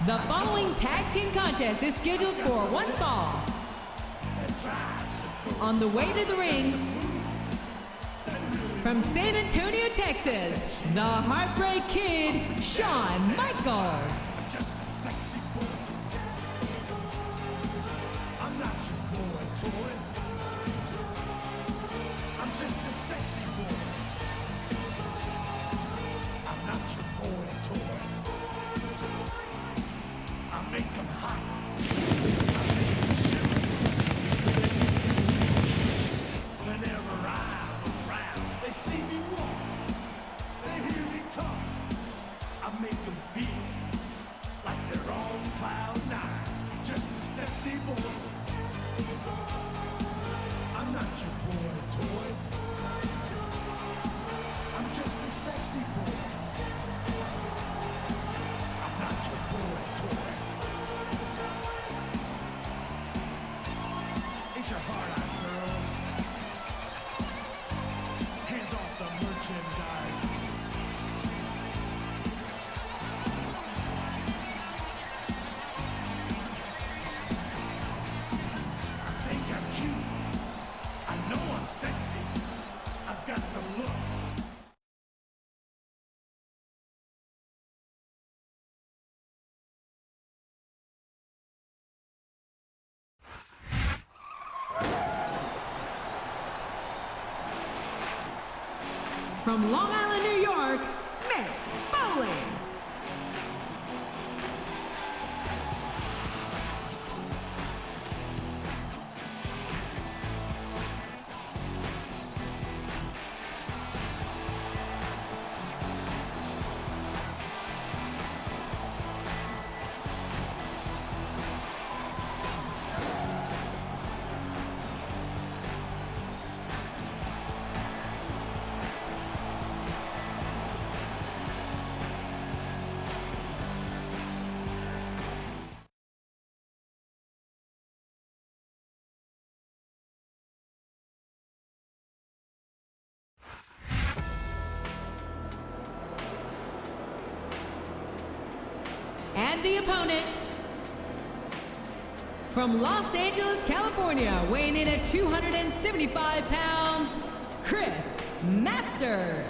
The following tag team contest is scheduled for one fall. On the way to the ring, from San Antonio, Texas, the Heartbreak Kid, Shawn Michaels. Just a sexy boy. I'm not your boy toy. I'm just a sexy boy. I'm not your boy toy. I make them hot. I make them shiver. Whenever I'm around, they see me walk. They hear me talk. I make them feel like they're on cloud nine. Just a sexy boy. I'm not your boy toy. I'm just a sexy boy. I'm not your boy toy. Ain't your heart out, girls? Hands off the merchandise. I think I'm cute. I know I'm sexy. I've got the looks. From Long Island, New York, Mick Foley. And the opponent, from Los Angeles, California, weighing in at 275 pounds, Chris Masters.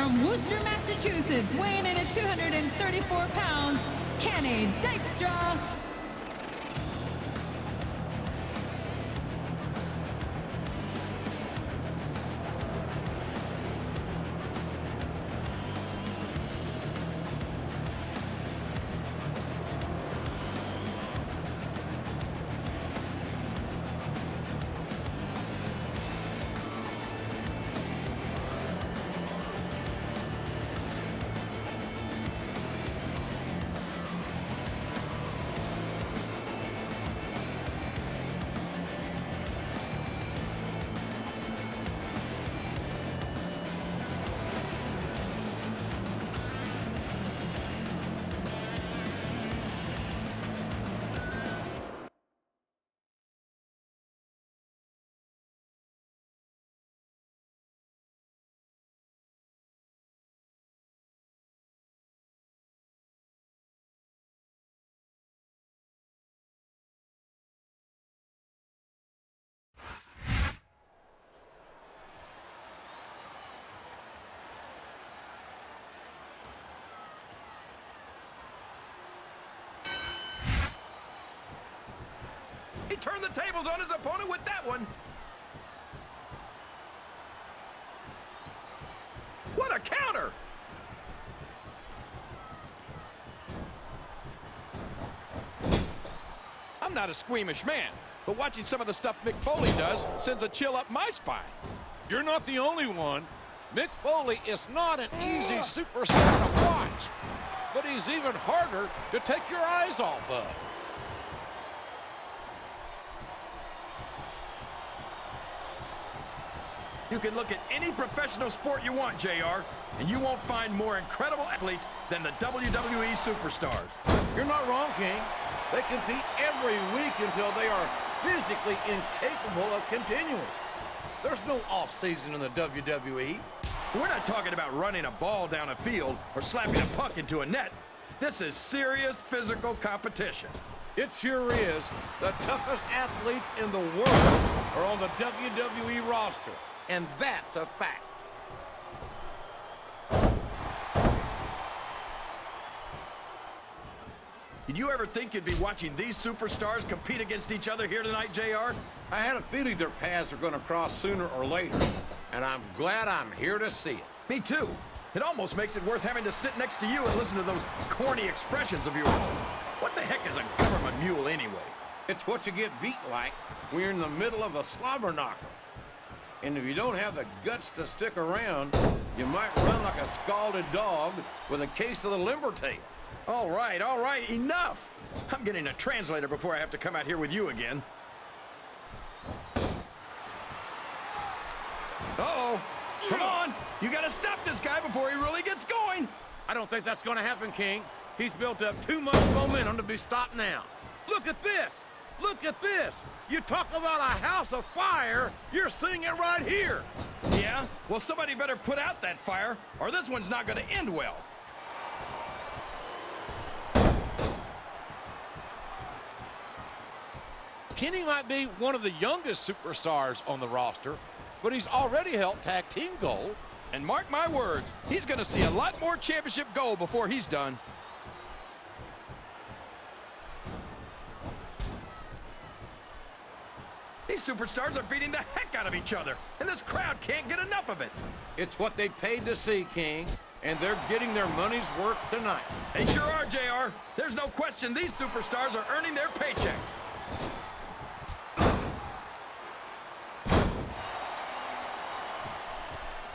from Worcester, Massachusetts, weighing in at 234 pounds, Kenny Dykstra. He turned the tables on his opponent with that one. What a counter! I'm not a squeamish man, but watching some of the stuff Mick Foley does sends a chill up my spine. You're not the only one. Mick Foley is not an easy superstar to watch, but he's even harder to take your eyes off of. You can look at any professional sport you want, JR, and you won't find more incredible athletes than the WWE superstars. You're not wrong, King. They compete every week until they are physically incapable of continuing. There's no off-season in the WWE. We're not talking about running a ball down a field or slapping a puck into a net. This is serious physical competition. It sure is. The toughest athletes in the world are on the WWE roster. And that's a fact. Did you ever think you'd be watching these superstars compete against each other here tonight, JR? I had a feeling their paths are going to cross sooner or later, and I'm glad I'm here to see it. Me too. It almost makes it worth having to sit next to you and listen to those corny expressions of yours. What the heck is a government mule anyway? It's what you get beat like when you're in the middle of a slobber knocker. And if you don't have the guts to stick around, you might run like a scalded dog with a case of the limber tail. All right, enough. I'm getting a translator before I have to come out here with you again. Uh-oh. Come on. You got to stop this guy before he really gets going. I don't think that's going to happen, King. He's built up too much momentum to be stopped now. Look at this. Look at this. You talk about a house of fire, you're seeing it right here. Yeah? Well, somebody better put out that fire, or this one's not going to end well. Kenny might be one of the youngest superstars on the roster, but he's already held tag team gold. And mark my words, he's going to see a lot more championship gold before he's done. These superstars are beating the heck out of each other, and this crowd can't get enough of it. It's what they paid to see, King, and they're getting their money's worth tonight. They sure are, JR. There's no question these superstars are earning their paychecks.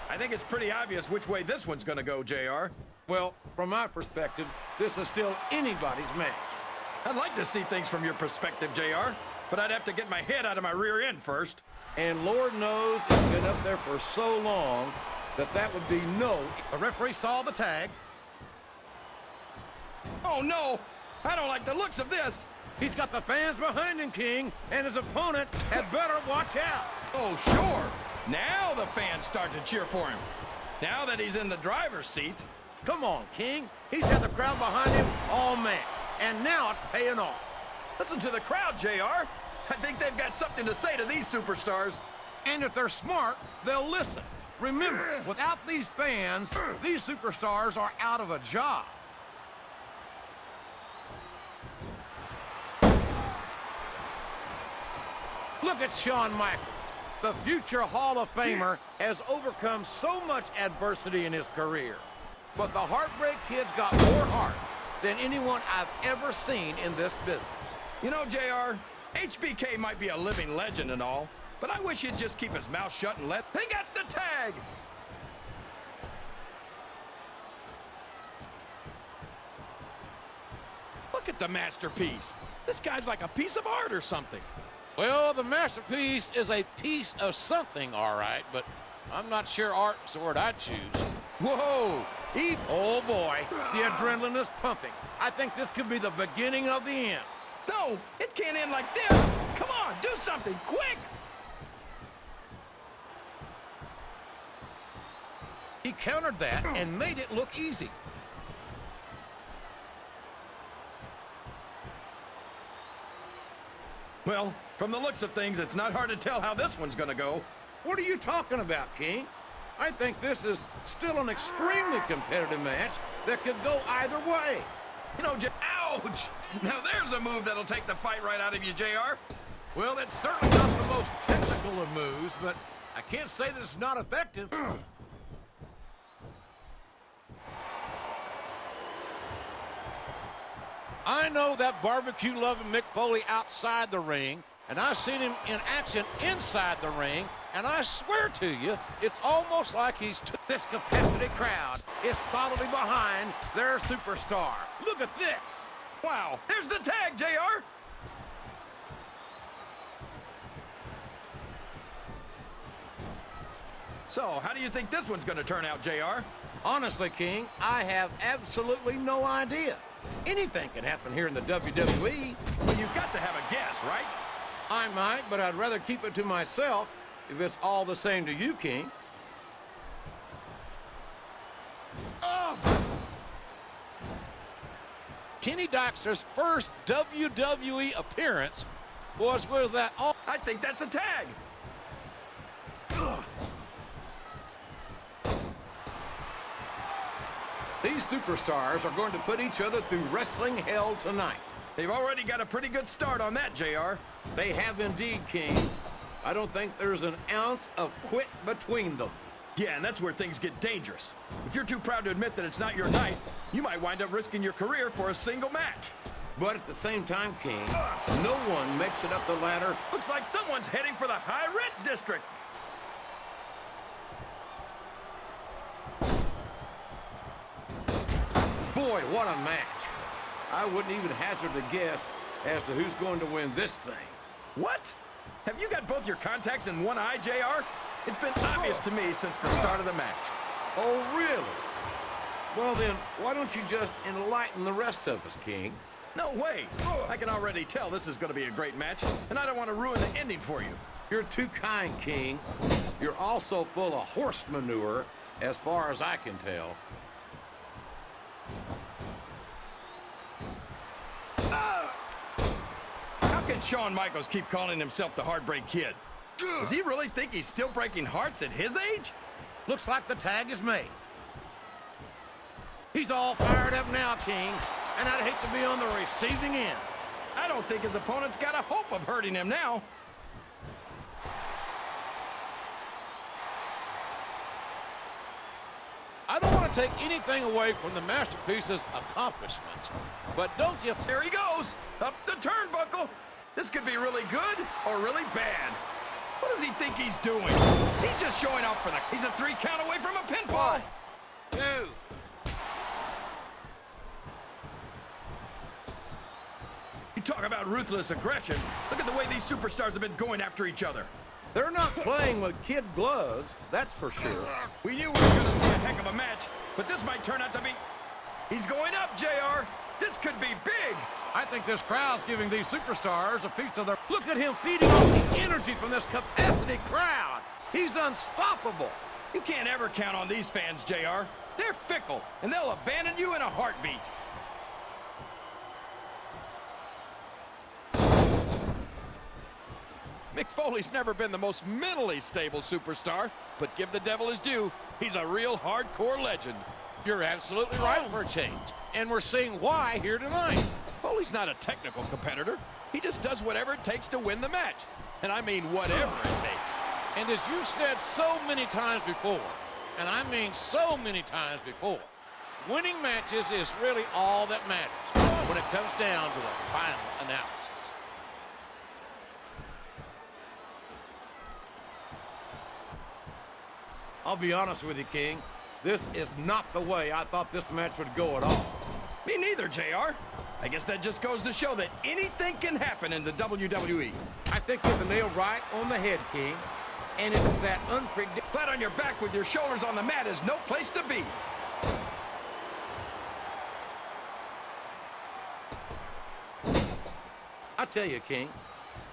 I think it's pretty obvious which way this one's going to go, JR. Well, from my perspective, this is still anybody's match. I'd like to see things from your perspective, JR, but I'd have to get my head out of my rear end first. And Lord knows it's been up there for so long that would be no. The referee saw the tag. Oh, no! I don't like the looks of this. He's got the fans behind him, King, and his opponent had better watch out. Oh, sure. Now the fans start to cheer for him. Now that he's in the driver's seat. Come on, King. He's had the crowd behind him all match, and now it's paying off. Listen to the crowd, JR. I think they've got something to say to these superstars. And if they're smart, they'll listen. Remember, without these fans, these superstars are out of a job. Look at Shawn Michaels. The future Hall of Famer has overcome so much adversity in his career. But the Heartbreak Kid's got more heart than anyone I've ever seen in this business. You know, JR, HBK might be a living legend and all, but I wish he'd just keep his mouth shut and let... They got the tag! Look at the masterpiece. This guy's like a piece of art or something. Well, the masterpiece is a piece of something, all right, but I'm not sure art's the word I'd choose. Whoa! Oh, boy, the adrenaline is pumping. I think this could be the beginning of the end. No, it can't end like this. Come on, do something, quick! He countered that and made it look easy. Well, from the looks of things, it's not hard to tell how this one's gonna go. What are you talking about, King? I think this is still an extremely competitive match that could go either way. You know, ouch! Now there's a move that'll take the fight right out of you, JR. Well, it's certainly not the most technical of moves, but I can't say that it's not effective. I know that barbecue-loving Mick Foley outside the ring, and I've seen him in action inside the ring, and I swear to you, it's almost like this capacity crowd is solidly behind their superstar. Look at this. Wow, there's the tag, JR. So, how do you think this one's gonna turn out, JR? Honestly, King, I have absolutely no idea. Anything can happen here in the WWE. Well, you've got to have a guess, right? I might, but I'd rather keep it to myself if it's all the same to you, King. Oh! Kenny Dykstra's first WWE appearance was with that... I think that's a tag. Ugh. These superstars are going to put each other through wrestling hell tonight. They've already got a pretty good start on that, JR. They have indeed, King. I don't think there's an ounce of quit between them. Yeah, and that's where things get dangerous. If you're too proud to admit that it's not your night, you might wind up risking your career for a single match. But at the same time, King, no one makes it up the ladder. Looks like someone's heading for the high rent district. Boy, what a match. I wouldn't even hazard a guess as to who's going to win this thing. What? Have you got both your contacts in one eye, JR? It's been obvious to me since the start of the match. Oh, really? Well, then, why don't you just enlighten the rest of us, King? No way. I can already tell this is going to be a great match, and I don't want to ruin the ending for you. You're too kind, King. You're also full of horse manure, as far as I can tell. How can Shawn Michaels keep calling himself the Heartbreak Kid? Does he really think he's still breaking hearts at his age? Looks like the tag is made. He's all fired up now, King, and I'd hate to be on the receiving end. I don't think his opponent's got a hope of hurting him now. I don't want to take anything away from the Masterpiece's accomplishments, but don't you... There he goes, up the turnbuckle. This could be really good or really bad. What does he think he's doing? He's just showing off for the... He's a 3 count away from a pinfall. 1, 2. You talk about ruthless aggression. Look at the way these superstars have been going after each other. They're not playing with kid gloves, that's for sure. We knew we were going to see a heck of a match, but this might turn out to be... He's going up, JR. This could be big. I think this crowd's giving these superstars a piece of their... Look at him feeding off the energy from this capacity crowd. He's unstoppable. You can't ever count on these fans, JR. They're fickle, and they'll abandon you in a heartbeat. Mick Foley's never been the most mentally stable superstar, but give the devil his due. He's a real hardcore legend. You're absolutely right for a change. And we're seeing why here tonight. Foley's not a technical competitor. He just does whatever it takes to win the match. And I mean whatever it takes. And as you've said so many times before, and I mean so many times before, winning matches is really all that matters when it comes down to the final analysis. I'll be honest with you, King. This is not the way I thought this match would go at all. Me neither, JR. I guess that just goes to show that anything can happen in the WWE. I think you hit the nail right on the head, King. And it's that unpredictable. Flat on your back with your shoulders on the mat is no place to be. I tell you, King,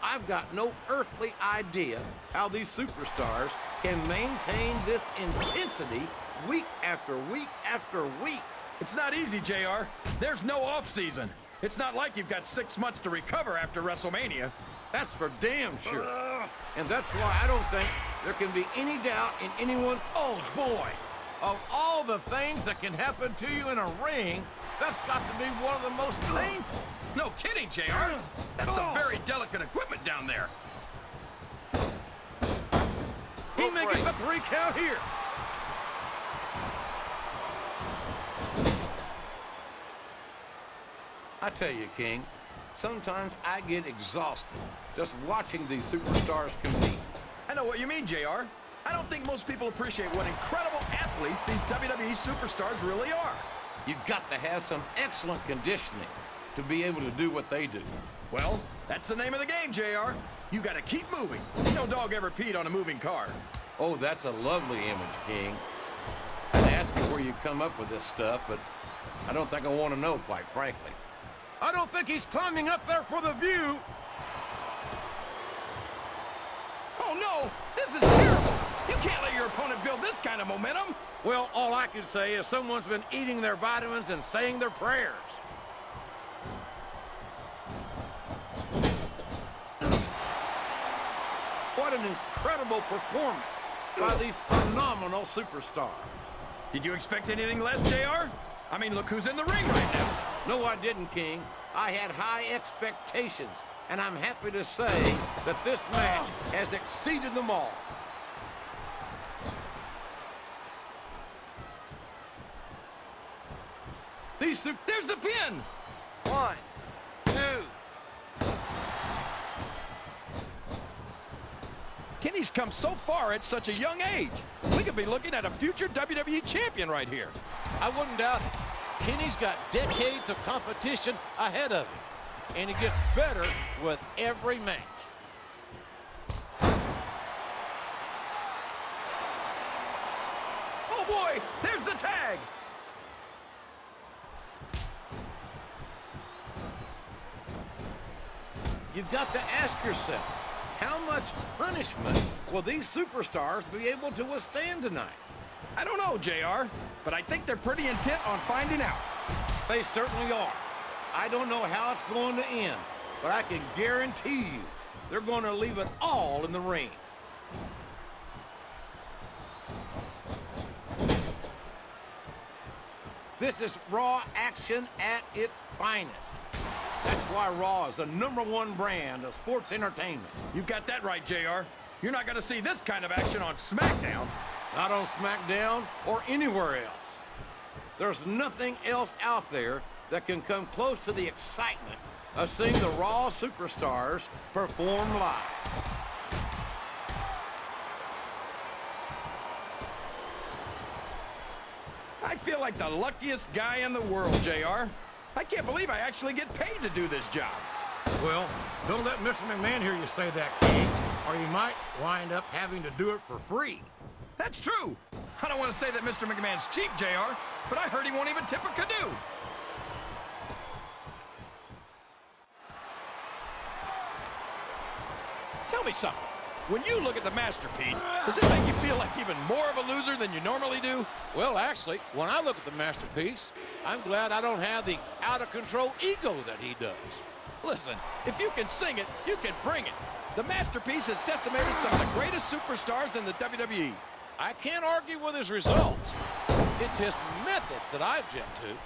I've got no earthly idea how these superstars can maintain this intensity week after week after week. It's not easy, JR. There's no off season. It's not like you've got 6 months to recover after WrestleMania. That's for damn sure. And that's why I don't think there can be any doubt in anyone's, oh boy, of all the things that can happen to you in a ring, that's got to be one of the most painful. No kidding, JR. That's some very delicate equipment down there. He may get the 3 count here. I tell you, King, sometimes I get exhausted just watching these superstars compete. I know what you mean, JR. I don't think most people appreciate what incredible athletes these WWE superstars really are. You've got to have some excellent conditioning to be able to do what they do. Well, that's the name of the game, JR. You got to keep moving. No dog ever peed on a moving car. Oh, that's a lovely image, King. I'd ask you where you come up with this stuff, but I don't think I want to know, quite frankly. I don't think he's climbing up there for the view. Oh, no! This is terrible! You can't let your opponent build this kind of momentum! Well, all I can say is someone's been eating their vitamins and saying their prayers. What an incredible performance by these phenomenal superstars. Did you expect anything less, JR? I mean, look who's in the ring right now. No, I didn't, King. I had high expectations, and I'm happy to say that this match has exceeded them all. There's the pin! 1, 2. Kenny's come so far at such a young age. We could be looking at a future WWE champion right here. I wouldn't doubt it. Kenny's got decades of competition ahead of him, and he gets better with every match. Oh boy, there's the tag! You've got to ask yourself, how much punishment will these superstars be able to withstand tonight? I don't know, JR, but I think they're pretty intent on finding out. They certainly are. I don't know how it's going to end, but I can guarantee you they're going to leave it all in the ring. This is Raw action at its finest. That's why Raw is the #1 brand of sports entertainment. You've got that right, JR. You're not going to see this kind of action on SmackDown. Not on SmackDown or anywhere else. There's nothing else out there that can come close to the excitement of seeing the Raw superstars perform live. I feel like the luckiest guy in the world, JR. I can't believe I actually get paid to do this job. Well, don't let Mr. McMahon hear you say that, King, or you might wind up having to do it for free. That's true. I don't want to say that Mr. McMahon's cheap, JR, but I heard he won't even tip a canoe. Tell me something. When you look at the masterpiece, does it make you feel like even more of a loser than you normally do? Well, actually, when I look at the masterpiece, I'm glad I don't have the out-of-control ego that he does. Listen, if you can sing it, you can bring it. The masterpiece has decimated some of the greatest superstars in the WWE. I can't argue with his results. It's his methods that I object to.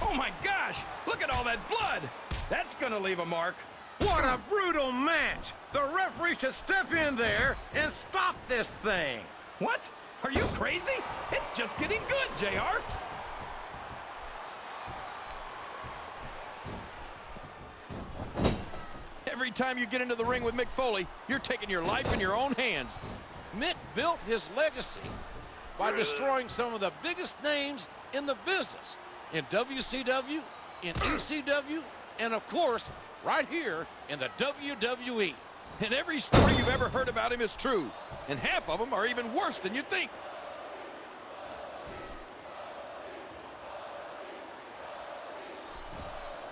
Oh my gosh, look at all that blood. That's gonna leave a mark. What a brutal match. The referee should step in there and stop this thing. What? Are you crazy? It's just getting good, JR. Every time you get into the ring with Mick Foley, you're taking your life in your own hands. Mick built his legacy by destroying some of the biggest names in the business. In WCW, in ECW, and of course, right here in the WWE. And every story you've ever heard about him is true. And half of them are even worse than you think.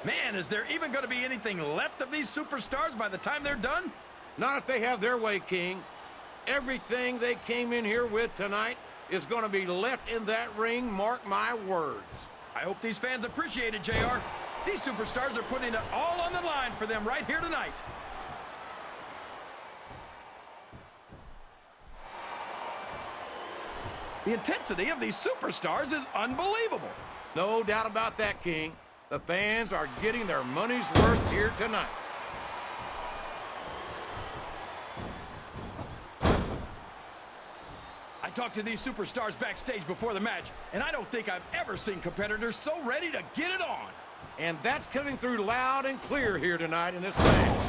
Man, is there even going to be anything left of these superstars by the time they're done? Not if they have their way, King. Everything they came in here with tonight is going to be left in that ring, mark my words. I hope these fans appreciate it, JR. These superstars are putting it all on the line for them right here tonight. The intensity of these superstars is unbelievable. No doubt about that, King. The fans are getting their money's worth here tonight. I talked to these superstars backstage before the match, and I don't think I've ever seen competitors so ready to get it on. And that's coming through loud and clear here tonight in this match.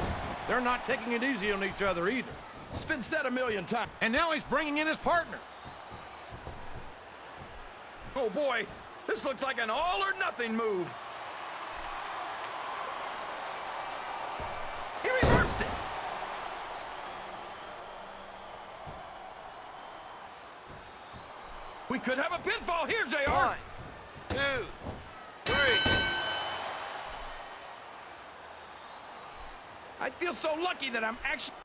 They're not taking it easy on each other either. It's been said a million times. And now he's bringing in his partner. Oh boy, this looks like an all or nothing move. He reversed it. We could have a pinfall here, JR. 1, 2, 3. I feel so lucky that I'm actually...